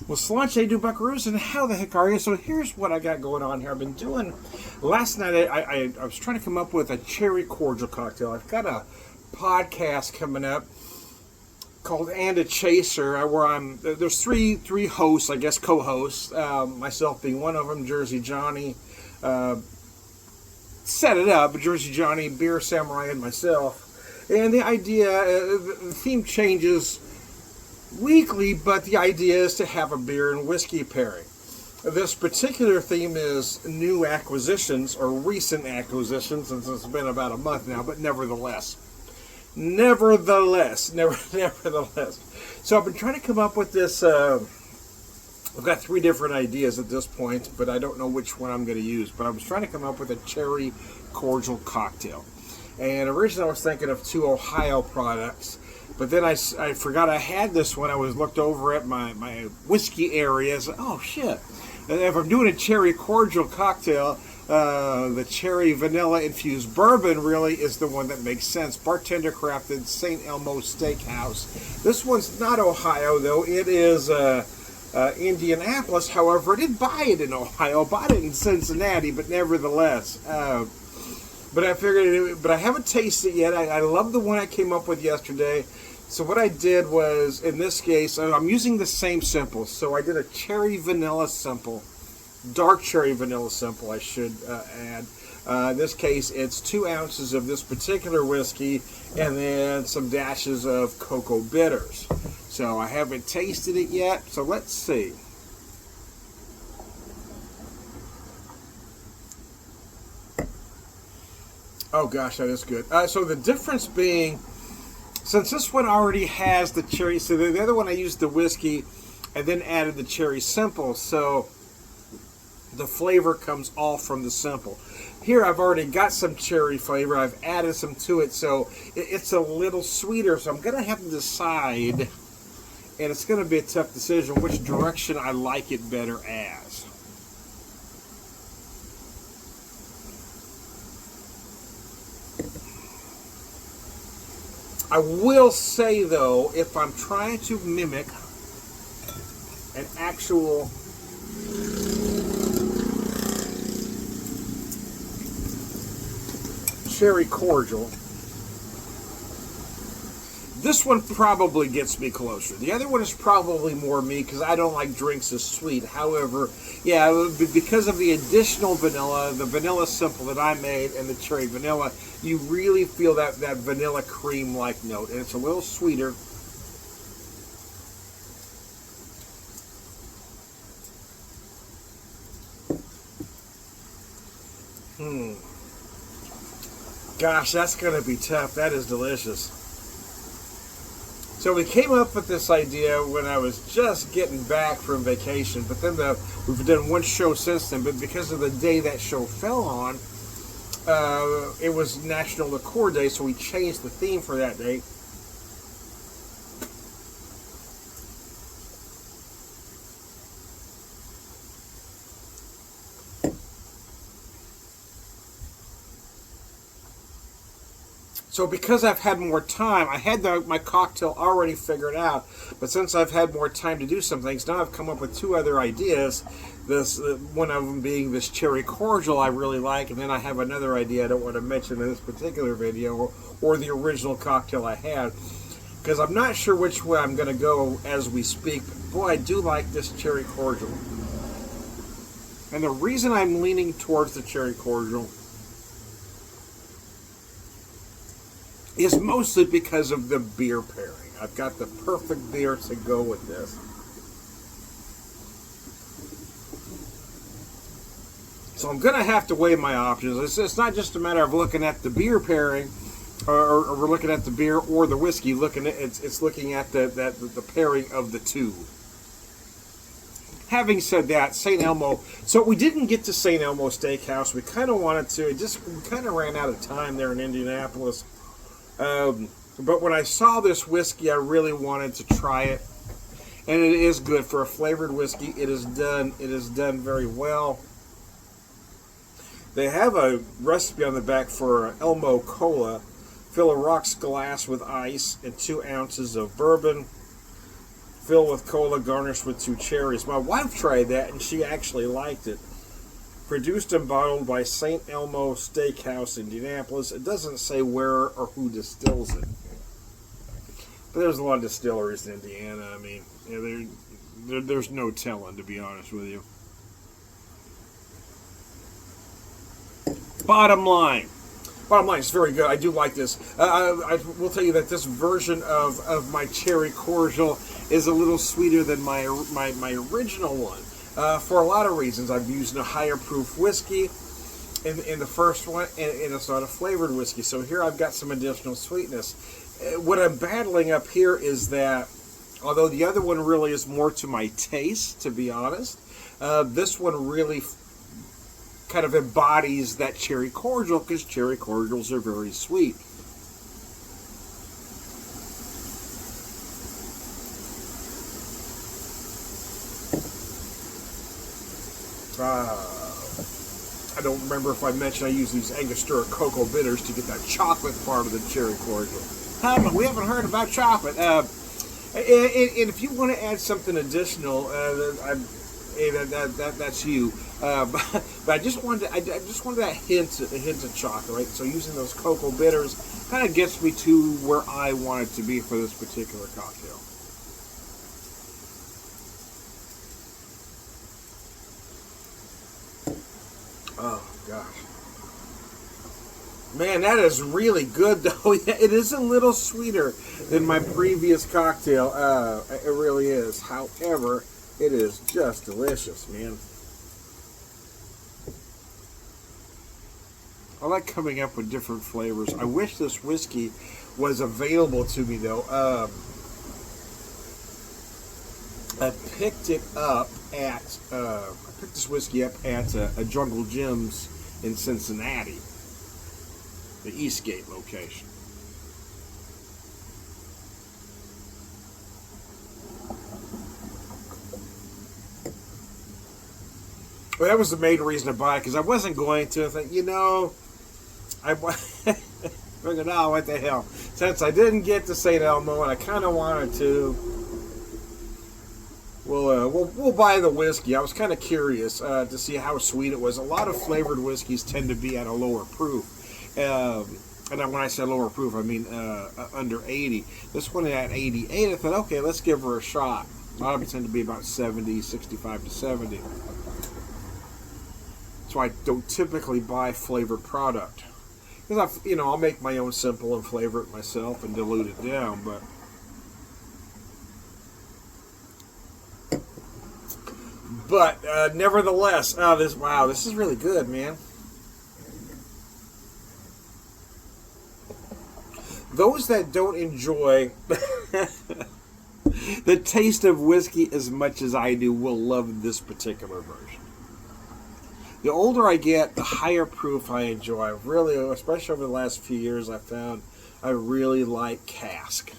Well, Sláinte do Buckaroos, and how the heck are you? So here's what I got going on here. I've been doing, last night I was trying to come up with a cherry cordial cocktail. I've got a podcast coming up called And a Chaser, where there's three hosts, I guess co-hosts, myself being one of them, Jersey Johnny, set it up, Jersey Johnny, Beer Samurai, and myself. And the idea, the theme changes weekly, but the idea is to have a beer and whiskey pairing. This particular theme is new acquisitions or recent acquisitions, since it's been about a month now, but nevertheless. So I've been trying to come up with this. I've got three different ideas at this point, but I don't know which one I'm going to use. But I was trying to come up with a cherry cordial cocktail. And originally I was thinking of two Ohio products. But then I forgot I had this when I was looked over at my whiskey areas. Oh, shit. If I'm doing a cherry cordial cocktail, the cherry vanilla infused bourbon really is the one that makes sense. Bartender crafted, St. Elmo Steakhouse. This one's not Ohio, though. It is Indianapolis. However, I didn't buy it in Ohio. I bought it in Cincinnati, but nevertheless. But I figured, but I haven't tasted it yet. I love the one I came up with yesterday. So what I did was, in this case, I'm using the same simple. So I did a cherry vanilla simple, dark cherry vanilla simple, I should add. In this case, it's 2 ounces of this particular whiskey and then some dashes of cocoa bitters. So I haven't tasted it yet, so let's see. Oh gosh, that is good. So the difference being, since this one already has the cherry, so the other one I used the whiskey and then added the cherry simple, so the flavor comes all from the simple. Here I've already got some cherry flavor, I've added some to it, so it's a little sweeter, so I'm going to have to decide, and it's going to be a tough decision, which direction I like it better as. I will say, though, if I'm trying to mimic an actual cherry cordial, this one probably gets me closer. The other one is probably more me because I don't like drinks as sweet. However, yeah, because of the additional vanilla, the vanilla simple that I made, and the cherry vanilla, you really feel that vanilla cream-like note, and it's a little sweeter. Gosh, that's going to be tough. That is delicious. So we came up with this idea when I was just getting back from vacation, but then we've done one show since then, but because of the day that show fell on, it was National Liqueur Day, so we changed the theme for that day. So because I've had more time, I had my cocktail already figured out, but since I've had more time to do some things, now I've come up with two other ideas. This one of them being this cherry cordial I really like, and then I have another idea I don't want to mention in this particular video, or the original cocktail I had, because I'm not sure which way I'm going to go as we speak, but boy, I do like this cherry cordial. And the reason I'm leaning towards the cherry cordial is mostly because of the beer pairing. I've got the perfect beer to go with this. So I'm going to have to weigh my options. It's not just a matter of looking at the beer pairing, or we're looking at the beer or the whiskey. It's looking at the pairing of the two. Having said that, St. Elmo. So we didn't get to St. Elmo Steakhouse. We kind of wanted to. We kind of ran out of time there in Indianapolis. But when I saw this whiskey, I really wanted to try it, and it is good for a flavored whiskey. It is done very well. They have a recipe on the back for Elmo Cola. Fill a rocks glass with ice and 2 ounces of bourbon. filled with cola, garnished with 2 cherries. My wife tried that, and she actually liked it. Produced and bottled by St. Elmo Steakhouse, Indianapolis. It doesn't say where or who distills it. But there's a lot of distilleries in Indiana. I mean, there's no telling, to be honest with you. Bottom line, it's very good. I do like this. I will tell you that this version of my cherry cordial is a little sweeter than my original one. For a lot of reasons. I'm using a higher proof whiskey in the first one, and it's not a flavored whiskey. So here I've got some additional sweetness. What I'm battling up here is that, although the other one really is more to my taste, to be honest, this one really kind of embodies that cherry cordial, because cherry cordials are very sweet. I don't remember if I mentioned I use these Angostura cocoa bitters to get that chocolate part of the cherry cordial. We haven't heard about chocolate. And if you want to add something additional, that's you. But I just wanted that hint of chocolate, right? So using those cocoa bitters kind of gets me to where I want it to be for this particular cocktail. Oh gosh, man, that is really good though. It is a little sweeter than my previous cocktail. It really is. However, it is just delicious, man. I like coming up with different flavors. I wish this whiskey was available to me though. I picked this whiskey up at a Jungle Jim's in Cincinnati, the Eastgate location. Well, that was the main reason to buy it, because I wasn't going to. I thought, I figured, oh, what the hell. Since I didn't get to St. Elmo and I kind of wanted to, we'll buy the whiskey. I was kind of curious to see how sweet it was. A lot of flavored whiskeys tend to be at a lower proof. And when I say lower proof, I mean under 80. This one at 88, I thought, okay, let's give her a shot. A lot of them tend to be about 70, 65 to 70. So I don't typically buy flavored product. Because I'll make my own simple and flavor it myself and dilute it down, but nevertheless, this is really good, man. Those that don't enjoy the taste of whiskey as much as I do will love this particular version. The older I get, the higher proof I enjoy. Really, especially over the last few years, I found I really like cask.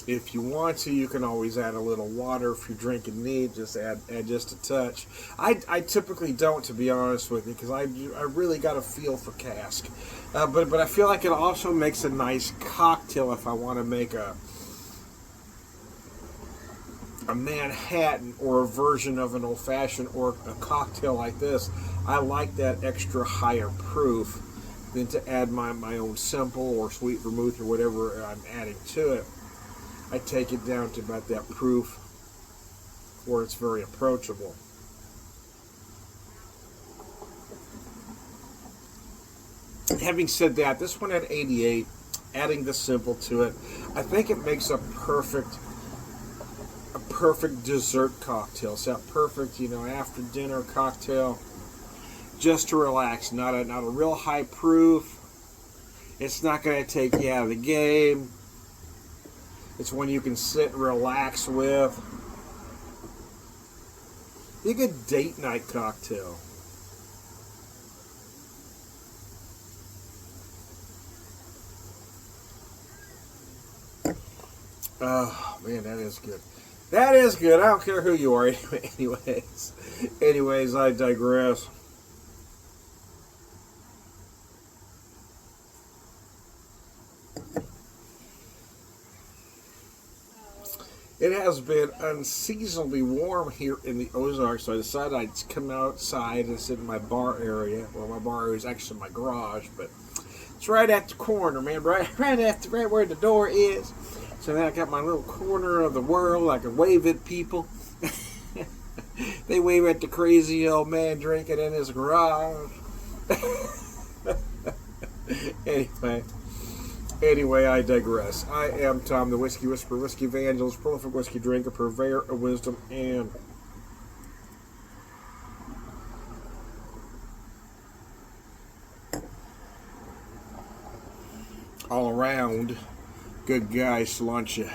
If you want to, you can always add a little water. If you're drinking neat, just add just a touch. I typically don't, to be honest with you, because I really got a feel for cask. But I feel like it also makes a nice cocktail if I want to make a Manhattan or a version of an old fashioned or a cocktail like this. I like that extra higher proof than to add my own simple or sweet vermouth or whatever I'm adding to it. I take it down to about that proof where it's very approachable. Having said that, this one at 88, adding the simple to it, I think it makes a perfect dessert cocktail. It's that perfect, after dinner cocktail, just to relax. Not a real high proof. It's not going to take you out of the game. It's one you can sit and relax with. Be a good date night cocktail. Oh, man, that is good. That is good. I don't care who you are. Anyways, I digress. It has been unseasonably warm here in the Ozarks, so I decided I'd come outside and sit in my bar area. Well, my bar area is actually my garage, but it's right at the corner, man. Right where the door is. So then I got my little corner of the world. I can wave at people. They wave at the crazy old man drinking in his garage. anyway. Anyway, I digress. I am Tom, the Whiskey Whisperer, Whiskey Evangelist, prolific whiskey drinker, purveyor of wisdom, and all around good guy, Sláinte.